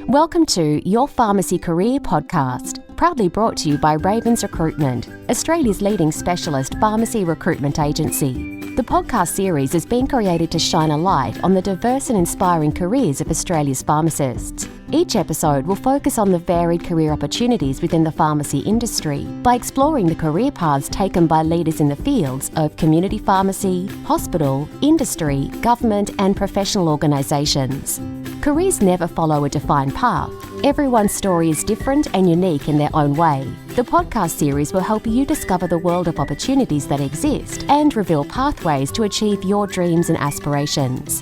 Welcome to Your Pharmacy Career podcast, proudly brought to you by Ravens Recruitment, Australia's leading specialist pharmacy recruitment agency. The podcast series has been created to shine a light on the diverse and inspiring careers of Australia's pharmacists. Each episode will focus on the varied career opportunities within the pharmacy industry by exploring the career paths taken by leaders in the fields of community pharmacy, hospital, industry, government and professional organisations. Careers never follow a defined path. Everyone's story is different and unique in their own way. The podcast series will help you discover the world of opportunities that exist and reveal pathways to achieve your dreams and aspirations.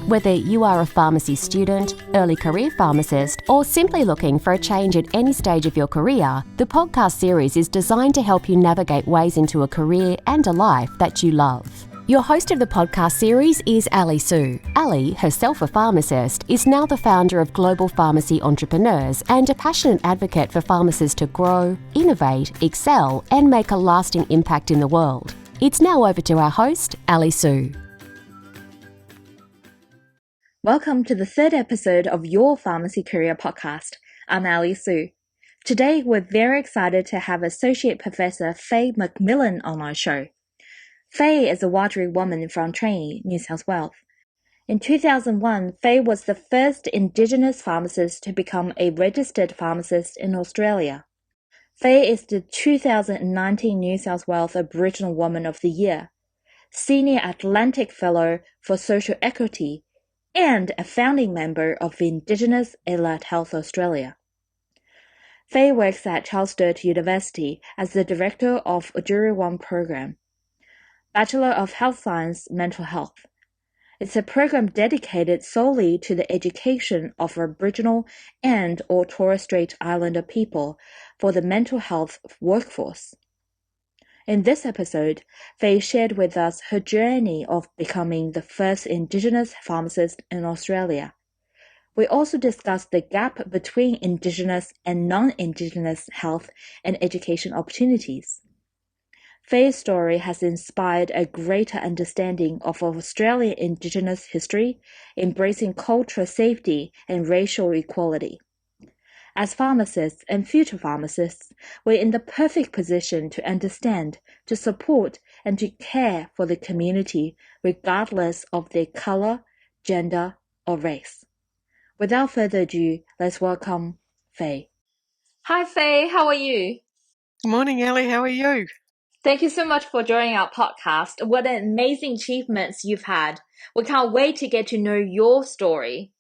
Whether you are a pharmacy student, early career pharmacist, or simply looking for a change at any stage of your career, the podcast series is designed to help you navigate ways into a career and a life that you love. Your host of the podcast series is Ali Sue. Ali, herself a pharmacist, is now the founder of Global Pharmacy Entrepreneurs and a passionate advocate for pharmacists to grow, innovate, excel, and make a lasting impact in the world. It's now over to our host, Ali Sue. Welcome to the third episode of Your Pharmacy Career podcast. I'm Ali Sue. Today, we're very excited to have Associate Professor Faye McMillan on our show. Faye is a Wiradjuri woman from Trangie, New South Wales. In 2001, Faye was the first Indigenous pharmacist to become a registered pharmacist in Australia. Faye is the 2019 New South Wales Aboriginal Woman of the Year, Senior Atlantic Fellow for Social Equity, and a founding member of Indigenous Allied Health Australia. Faye works at Charles Sturt University as the Director of Djirruwang Program, Bachelor of Health Science, Mental Health. It's a program dedicated solely to the education of Aboriginal and or Torres Strait Islander people for the mental health workforce. In this episode, Faye shared with us her journey of becoming the first Indigenous pharmacist in Australia. We also discussed the gap between Indigenous and non-Indigenous health and education opportunities. Faye's story has inspired a greater understanding of Australian Indigenous history, embracing cultural safety and racial equality. As pharmacists and future pharmacists, we're in the perfect position to understand, to support, and to care for the community regardless of their colour, gender, or race. Without further ado, let's welcome Faye. Hi Faye, how are you? Good morning, Ellie. How are you? Thank you so much for joining our podcast. What amazing achievements you've had. We can't wait to get to know your story.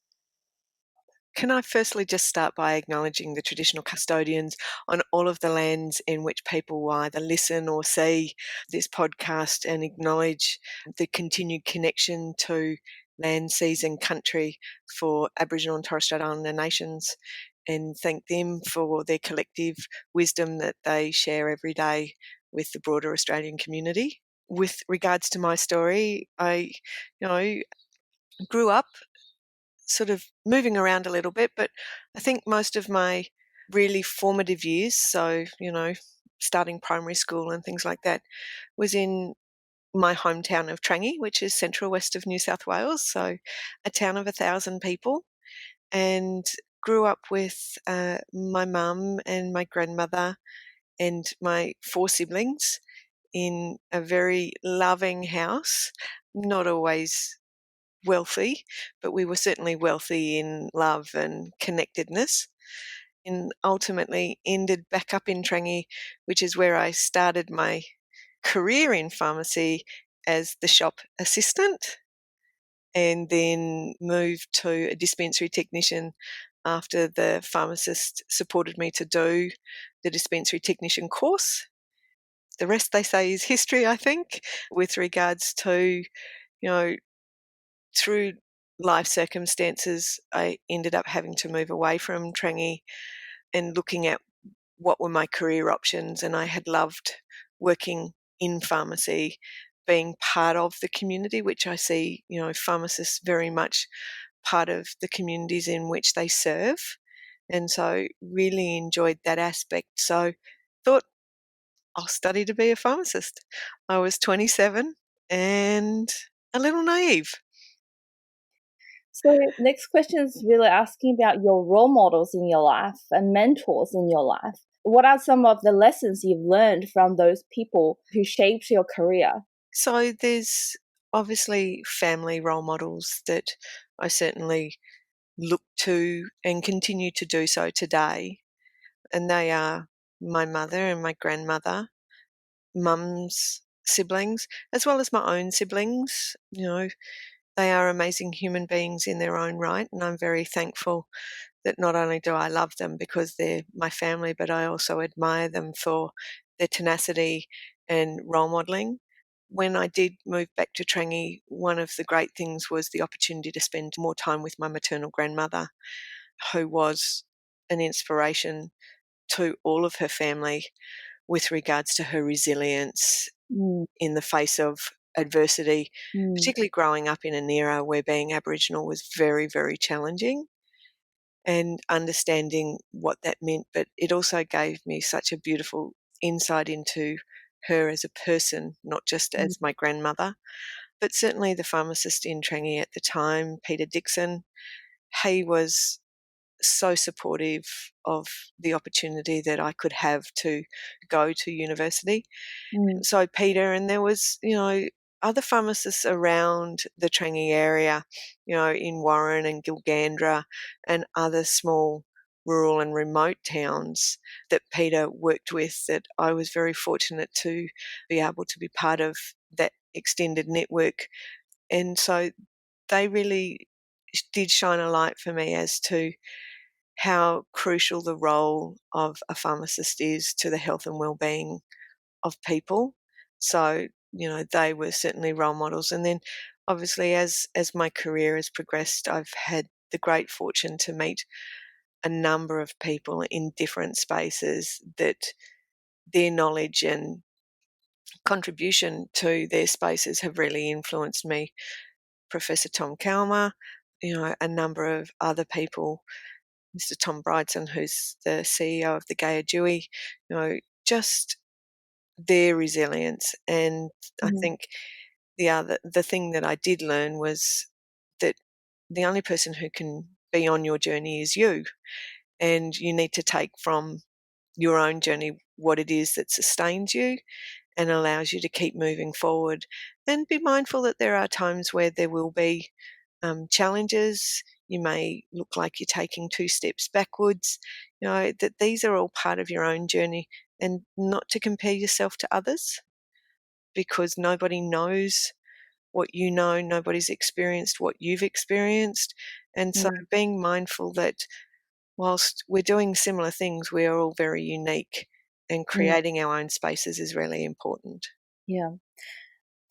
Can I firstly just start by acknowledging the traditional custodians on all of the lands in which people will either listen or see this podcast and acknowledge the continued connection to land, seas and country for Aboriginal and Torres Strait Islander nations, and thank them for their collective wisdom that they share every day with the broader Australian community. With regards to my story, I grew up sort of moving around a little bit, but I think most of my really formative years, so, starting primary school and things like that, was in my hometown of Trangie, which is central west of New South Wales, so a town of 1,000 people, and grew up with my mum and my grandmother and my 4 siblings in a very loving house, not always wealthy, but we were certainly wealthy in love and connectedness, and ultimately ended back up in Trangie, which is where I started my career in pharmacy as the shop assistant, and then moved to a dispensary technician after the pharmacist supported me to do the dispensary technician course. The rest, they say, is history, I think, with regards to, through life circumstances, I ended up having to move away from Trangie and looking at what were my career options. And I had loved working in pharmacy, being part of the community, which I see, pharmacists very much part of the communities in which they serve. And so really enjoyed that aspect. So thought, I'll study to be a pharmacist. I was 27 and a little naive. So next question is really asking about your role models in your life and mentors in your life. What are some of the lessons you've learned from those people who shaped your career? So there's obviously family role models that I certainly look to and continue to do so today. And they are my mother and my grandmother, mum's siblings, as well as my own siblings. They are amazing human beings in their own right, and I'm very thankful that not only do I love them because they're my family, but I also admire them for their tenacity and role modelling. When I did move back to Trangie, one of the great things was the opportunity to spend more time with my maternal grandmother, who was an inspiration to all of her family with regards to her resilience Mm, in the face of adversity, mm, particularly growing up in an era where being Aboriginal was very, very challenging, and understanding what that meant. But it also gave me such a beautiful insight into her as a person, not just mm, as my grandmother, but certainly the pharmacist in Trangie at the time, Peter Dixon. He was so supportive of the opportunity that I could have to go to university. mm, So Peter, and there was, other pharmacists around the Trangie area, in Warren and Gilgandra and other small rural and remote towns that Peter worked with, that I was very fortunate to be able to be part of that extended network. And so they really did shine a light for me as to how crucial the role of a pharmacist is to the health and well-being of people. So, they were certainly role models. And then obviously as my career has progressed, I've had the great fortune to meet a number of people in different spaces that their knowledge and contribution to their spaces have really influenced me. Professor Tom Kalmer, a number of other people, Mr. Tom Bridson, who's the CEO of the Wiradjuri, just their resilience. And I mm, think the thing that I did learn was that the only person who can be on your journey is you, and you need to take from your own journey what it is that sustains you and allows you to keep moving forward, and be mindful that there are times where there will be challenges. You may look like you're taking 2 steps backwards, that these are all part of your own journey, and not to compare yourself to others, because nobody knows what you know, nobody's experienced what you've experienced. And so mm, being mindful that whilst we're doing similar things, we are all very unique, and mm. creating our own spaces is really important. Yeah.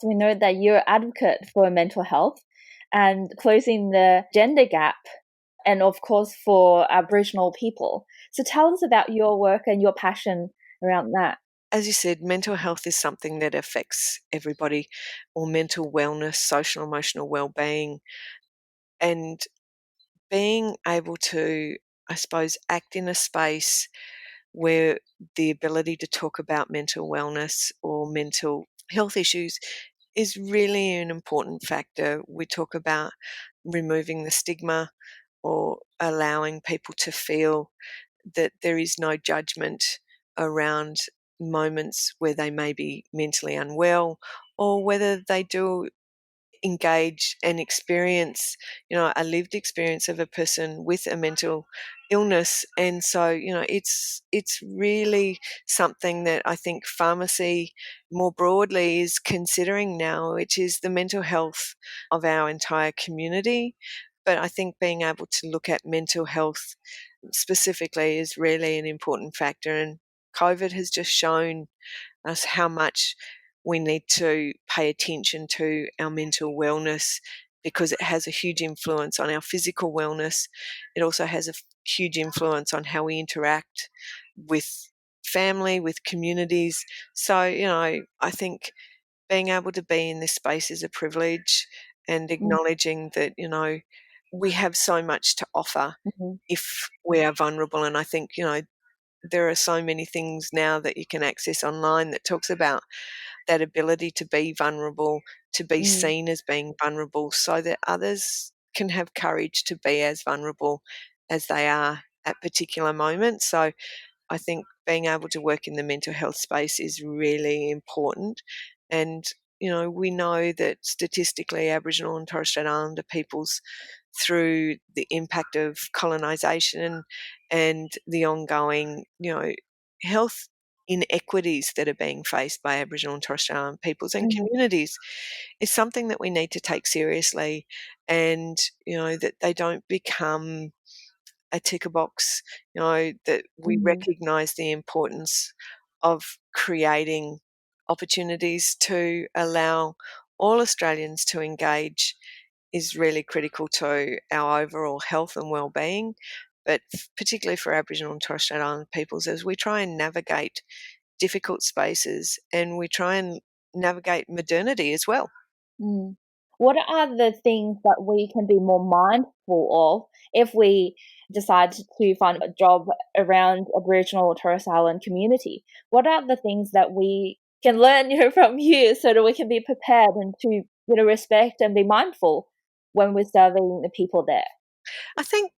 So we know that you're an advocate for mental health and closing the gender gap, and of course for Aboriginal people. So tell us about your work and your passion around that. As you said, mental health is something that affects everybody, or mental wellness, social emotional well-being, and being able to, I suppose, act in a space where the ability to talk about mental wellness or mental health issues is really an important factor. We talk about removing the stigma, or allowing people to feel that there is no judgment around moments where they may be mentally unwell, or whether they do engage and experience, a lived experience of a person with a mental illness. And so, it's really something that I think pharmacy more broadly is considering now, which is the mental health of our entire community. But I think being able to look at mental health specifically is really an important factor. And COVID has just shown us how much we need to pay attention to our mental wellness, because it has a huge influence on our physical wellness. It also has a huge influence on how we interact with family, with communities. So, I think being able to be in this space is a privilege, and Mm, acknowledging that, we have so much to offer mhm, if we are vulnerable. And I think, there are so many things now that you can access online that talks about that ability to be vulnerable, to be mm, seen as being vulnerable, so that others can have courage to be as vulnerable as they are at particular moments. So I think being able to work in the mental health space is really important. And, we know that statistically Aboriginal and Torres Strait Islander peoples, through the impact of colonisation and the ongoing, health inequities that are being faced by Aboriginal and Torres Strait Islander peoples and communities, is something that we need to take seriously, and, that they don't become a ticker box, that we recognise the importance of creating opportunities to allow all Australians to engage is really critical to our overall health and well-being, but particularly for Aboriginal and Torres Strait Islander peoples, as we try and navigate difficult spaces and we try and navigate modernity as well. Mm. What are the things that we can be more mindful of if we decide to find a job around Aboriginal or Torres Strait Island community? What are the things that we can learn from you so that we can be prepared and to respect and be mindful when we're serving the people there? I think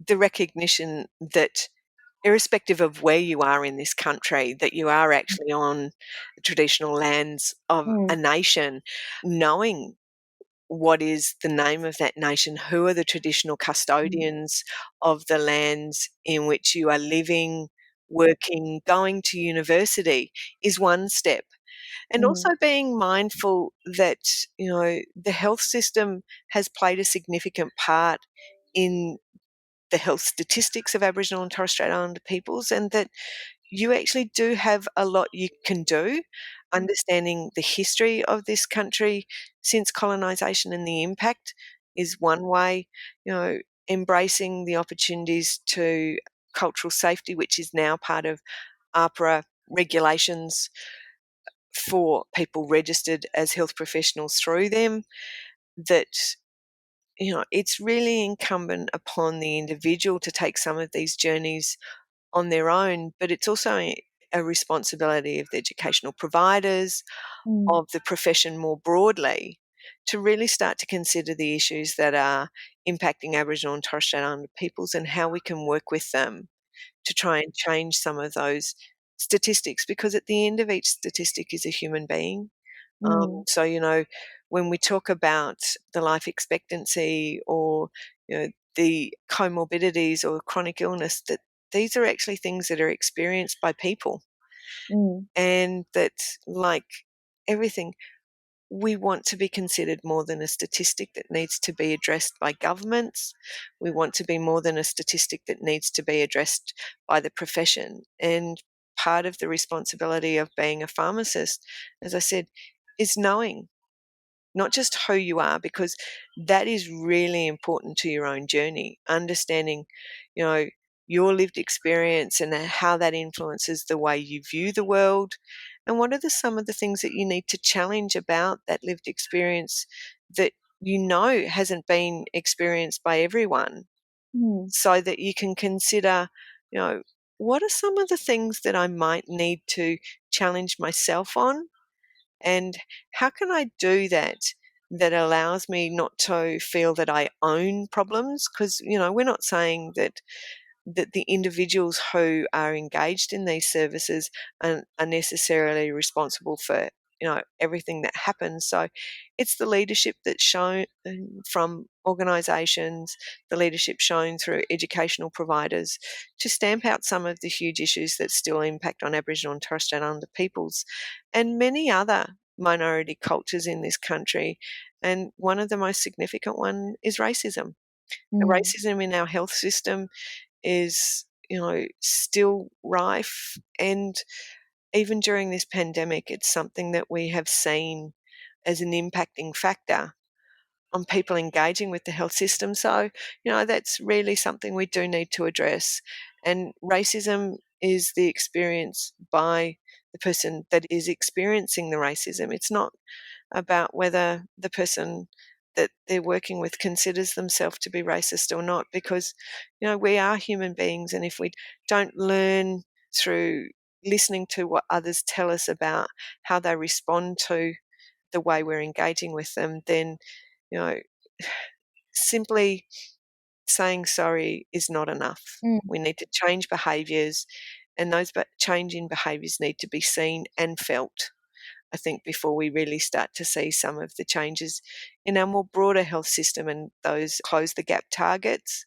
the recognition that irrespective of where you are in this country, that you are actually on traditional lands of a nation, knowing what is the name of that nation, who are the traditional custodians of the lands in which you are living, working, going to university, is one step. And also being mindful that, the health system has played a significant part in the health statistics of Aboriginal and Torres Strait Islander peoples, and that you actually do have a lot you can do. Understanding the history of this country since colonisation and the impact is one way. Embracing the opportunities to cultural safety, which is now part of AHPRA regulations for people registered as health professionals through them, that it's really incumbent upon the individual to take some of these journeys on their own, but it's also a responsibility of the educational providers, of the profession more broadly, to really start to consider the issues that are impacting Aboriginal and Torres Strait Islander peoples and how we can work with them to try and change some of those statistics, because at the end of each statistic is a human being. So, when we talk about the life expectancy or, the comorbidities or chronic illness, that these are actually things that are experienced by people. And that, like everything, we want to be considered more than a statistic that needs to be addressed by governments. We want to be more than a statistic that needs to be addressed by the profession. And part of the responsibility of being a pharmacist, as I said, is knowing not just who you are, because that is really important to your own journey, understanding, your lived experience and how that influences the way you view the world, and what are some of the things that you need to challenge about that lived experience that hasn't been experienced by everyone, so that you can consider, what are some of the things that I might need to challenge myself on, and how can I do that allows me not to feel that I own problems? Because, we're not saying that the individuals who are engaged in these services are necessarily responsible for, everything that happens. So it's the leadership that's shown from organisations, the leadership shown through educational providers, to stamp out some of the huge issues that still impact on Aboriginal and Torres Strait Islander peoples and many other minority cultures in this country. And one of the most significant one is racism. The racism in our health system is, still rife, and even during this pandemic, it's something that we have seen as an impacting factor on people engaging with the health system. So, that's really something we do need to address. And racism is the experience by the person that is experiencing the racism. It's not about whether the person that they're working with considers themselves to be racist or not, because, we are human beings, and if we don't learn through listening to what others tell us about how they respond to the way we're engaging with them, then, simply saying sorry is not enough. We need to change behaviours, and those change in behaviours need to be seen and felt, I think, before we really start to see some of the changes in our more broader health system and those close the gap targets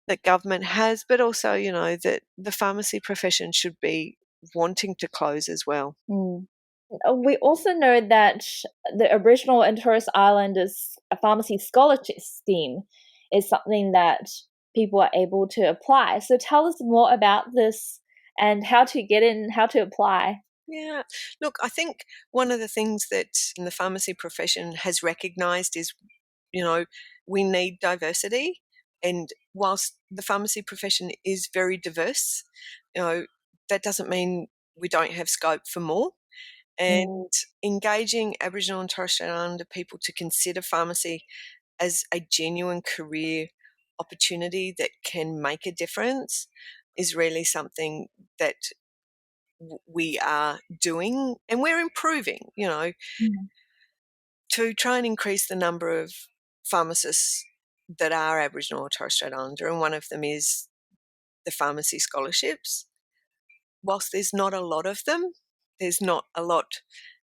that government has, but also, that the pharmacy profession should be wanting to close as well. We also know that the Aboriginal and Torres Islanders pharmacy scholarship scheme is something that people are able to apply. So tell us more about this and how to get in, how to apply. Yeah. Look, I think one of the things that the pharmacy profession has recognised is, we need diversity. And whilst the pharmacy profession is very diverse, that doesn't mean we don't have scope for more. And engaging Aboriginal and Torres Strait Islander people to consider pharmacy as a genuine career opportunity that can make a difference is really something that we are doing, and we're improving, to try and increase the number of pharmacists that are Aboriginal or Torres Strait Islander, and one of them is the pharmacy scholarships. Whilst there's not a lot of them, there's not a lot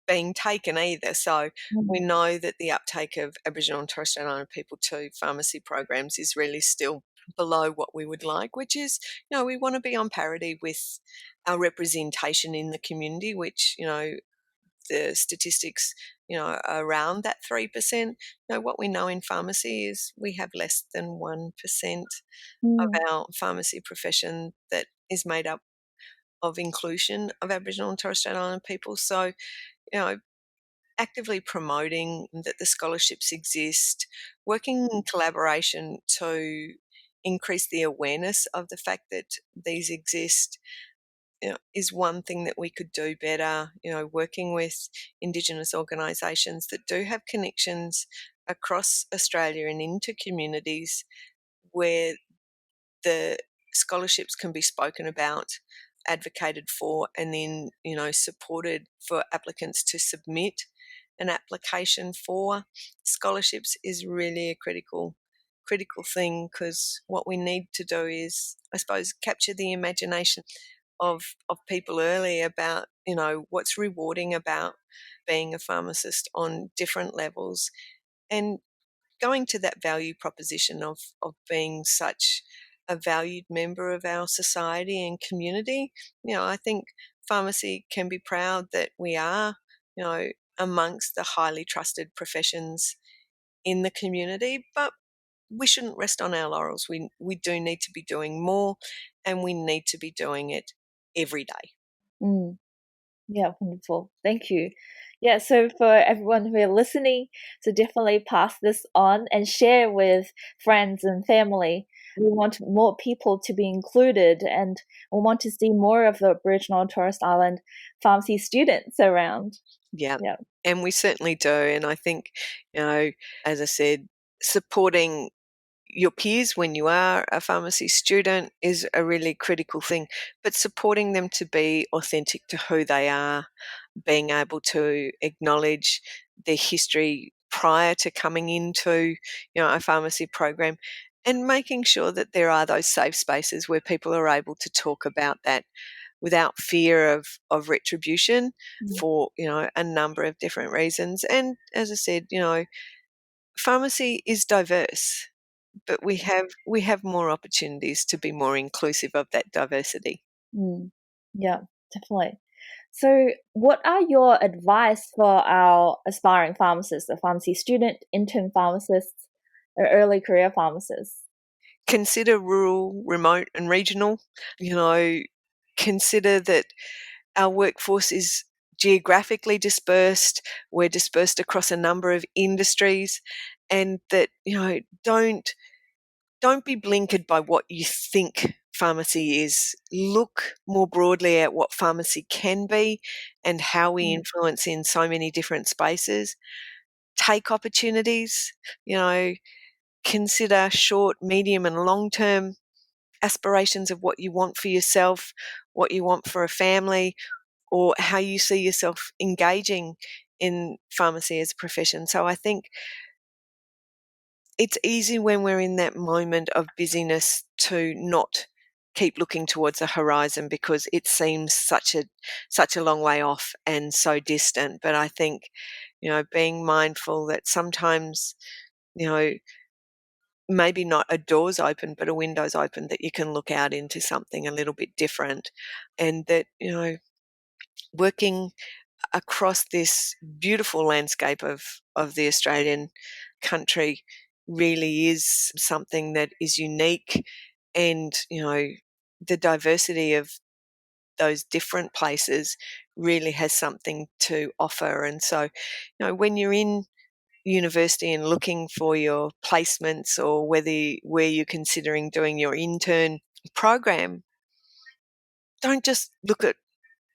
being taken either. So we know that the uptake of Aboriginal and Torres Strait Islander people to pharmacy programs is really still below what we would like, which is, we want to be on parity with our representation in the community, which, the statistics, are around that 3%. What we know in pharmacy is we have less than 1% of our pharmacy profession that is made up of inclusion of Aboriginal and Torres Strait Islander people. So, actively promoting that the scholarships exist, working in collaboration to increase the awareness of the fact that these exist, is one thing that we could do better. Working with Indigenous organisations that do have connections across Australia and into communities where the scholarships can be spoken about, advocated for, and then, supported for applicants to submit an application for scholarships is really a critical thing, because what we need to do is, I suppose, capture the imagination of people early about, what's rewarding about being a pharmacist on different levels, and going to that value proposition of being such a valued member of our society and community. I think pharmacy can be proud that we are, amongst the highly trusted professions in the community, but we shouldn't rest on our laurels. We do need to be doing more, and we need to be doing it every day. Yeah, wonderful. Thank you. Yeah, so for everyone who are listening, so definitely pass this on and share with friends and family. We want more people to be included, and we want to see more of the Aboriginal and Torres Strait Island pharmacy students around. Yeah, and we certainly do. And I think, as I said, supporting your peers when you are a pharmacy student is a really critical thing, but supporting them to be authentic to who they are, being able to acknowledge their history prior to coming into, a pharmacy program, and making sure that there are those safe spaces where people are able to talk about that without fear of retribution for, a number of different reasons. And as I said, pharmacy is diverse, but we have more opportunities to be more inclusive of that diversity. Yeah, definitely. So what are your advice for our aspiring pharmacists, a pharmacy student, intern pharmacists, or early career pharmacists? Consider rural, remote and regional. Consider that our workforce is geographically dispersed. We're dispersed across a number of industries, and that, don't be blinkered by what you think pharmacy is. Look more broadly at what pharmacy can be and how we influence in so many different spaces. Take opportunities, consider short, medium and long-term aspirations of what you want for yourself, what you want for a family, or how you see yourself engaging in pharmacy as a profession. So I think it's easy when we're in that moment of busyness to not keep looking towards the horizon because it seems such a long way off and so distant. But I think, being mindful that sometimes, maybe not a door's open, but a window's open that you can look out into something a little bit different. And that, working across this beautiful landscape of the Australian country really is something that is unique, and the diversity of those different places really has something to offer. And so when you're in university and looking for your placements, or where you're considering doing your intern program, don't just look at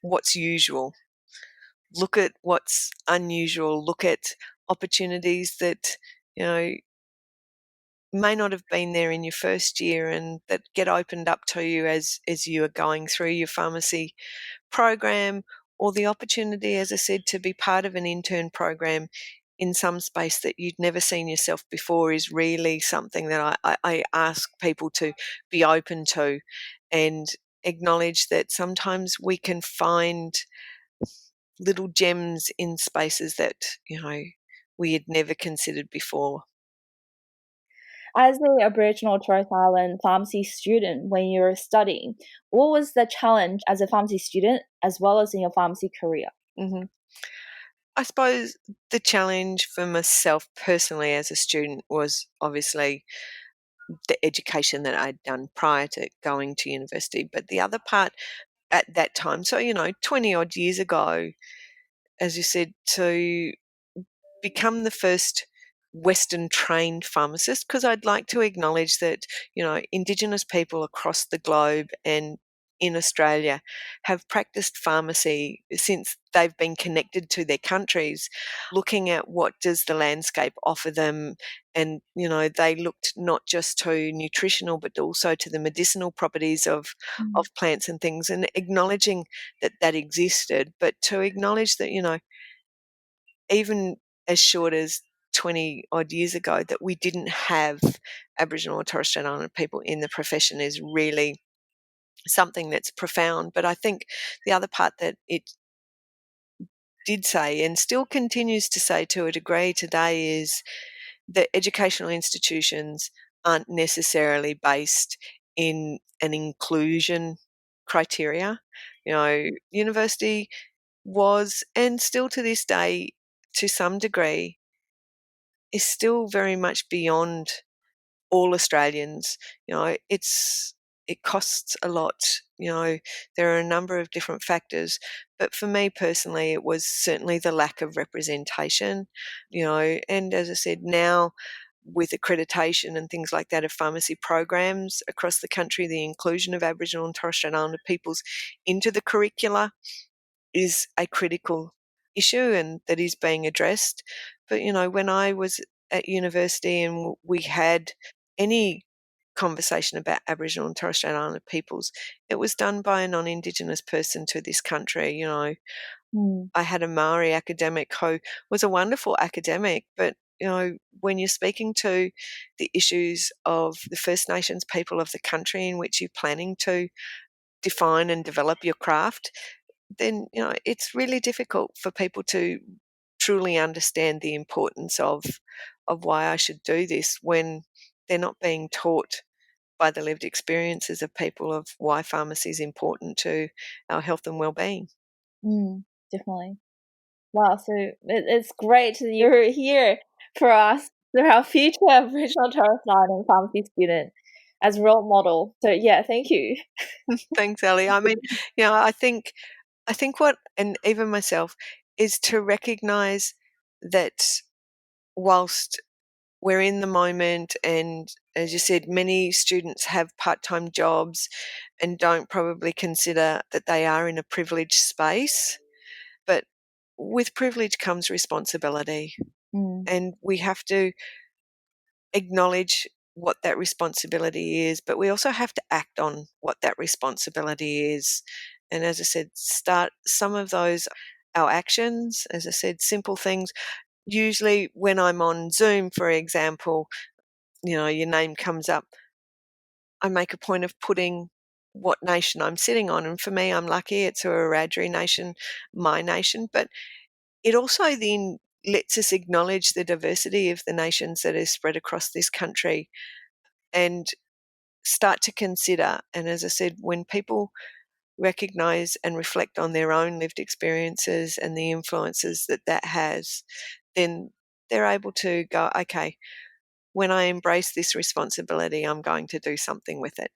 what's usual. Look at what's unusual. Look at opportunities that may not have been there in your first year, and that get opened up to you as you are going through your pharmacy program, or the opportunity, as I said, to be part of an intern program in some space that you'd never seen yourself before is really something that I ask people to be open to, and acknowledge that sometimes we can find little gems in spaces that, we had never considered before. As an Aboriginal Torres Island pharmacy student, when you were studying, what was the challenge as a pharmacy student as well as in your pharmacy career? Mm-hmm. I suppose the challenge for myself personally as a student was obviously the education that I'd done prior to going to university. But the other part at that time, so, 20 odd years ago, as you said, to become the first Western trained pharmacist, because I'd like to acknowledge that, Indigenous people across the globe and in Australia have practiced pharmacy since they've been connected to their countries, looking at what does the landscape offer them. And, they looked not just to nutritional, but also to the medicinal properties of plants and things, and acknowledging that that existed, but to acknowledge that, even as short as 20 odd years ago, that we didn't have Aboriginal or Torres Strait Islander people in the profession is really something that's profound. But I think the other part that it did say, and still continues to say to a degree today, is that educational institutions aren't necessarily based in an inclusion criteria. University was, and still to this day, to some degree, is still very much beyond all Australians. It costs a lot. There are a number of different factors, but for me personally, it was certainly the lack of representation. And as I said, now with accreditation and things like that of pharmacy programs across the country, the inclusion of Aboriginal and Torres Strait Islander peoples into the curricula is a critical issue, and that is being addressed. But, when I was at university and we had any conversation about Aboriginal and Torres Strait Islander peoples, it was done by a non-Indigenous person to this country. I had a Maori academic who was a wonderful academic, but when you're speaking to the issues of the First Nations people of the country in which you're planning to define and develop your craft, then it's really difficult for people to truly understand the importance of why I should do this when they're not being taught by the lived experiences of people of why pharmacy is important to our health and well-being. Definitely. Wow, so it's great that you're here for us, for our future Aboriginal Torres Island pharmacy student as role model. So yeah, thank you. Thanks, Ellie. I mean, I think what, and even myself, is to recognise that whilst we're in the moment, and as you said, many students have part-time jobs and don't probably consider that they are in a privileged space, but with privilege comes responsibility, and we have to acknowledge what that responsibility is, but we also have to act on what that responsibility is. And as I said, start some of those, our actions, as I said, simple things. Usually when I'm on Zoom, for example, your name comes up, I make a point of putting what nation I'm sitting on. And for me, I'm lucky it's a Wiradjuri nation, my nation. But it also then lets us acknowledge the diversity of the nations that is spread across this country and start to consider. And as I said, when people recognise and reflect on their own lived experiences and the influences that has, then they're able to go, okay, when I embrace this responsibility, I'm going to do something with it.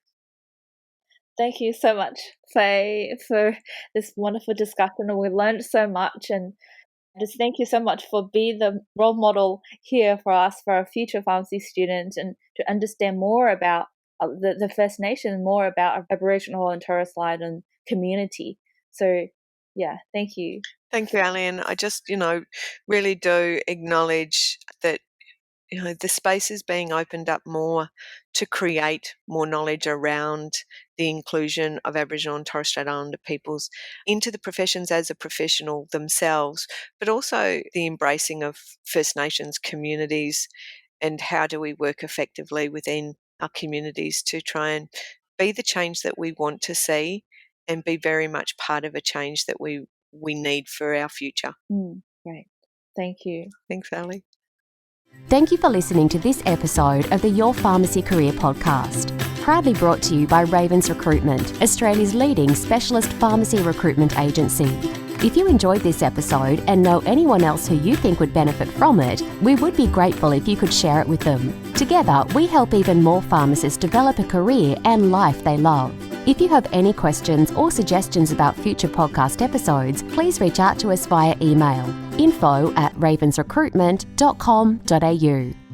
Thank you so much, Faye, for this wonderful discussion. We learned so much, and just thank you so much for being the role model here for us, for our future pharmacy students, and to understand more about the First Nation, more about our Aboriginal and Torres Strait Islander community. So, yeah, thank you. Thank you, Ali. And I just, really do acknowledge that the space is being opened up more to create more knowledge around the inclusion of Aboriginal and Torres Strait Islander peoples into the professions as a professional themselves, but also the embracing of First Nations communities and how do we work effectively within our communities to try and be the change that we want to see and be very much part of a change that we need for our future. Great. Thank you. Thanks, Ali. Thank you for listening to this episode of the Your Pharmacy Career podcast, proudly brought to you by Ravens Recruitment, Australia's leading specialist pharmacy recruitment agency. If you enjoyed this episode and know anyone else who you think would benefit from it, we would be grateful if you could share it with them. Together, we help even more pharmacists develop a career and life they love. If you have any questions or suggestions about future podcast episodes, please reach out to us via email info@ravensrecruitment.com.au.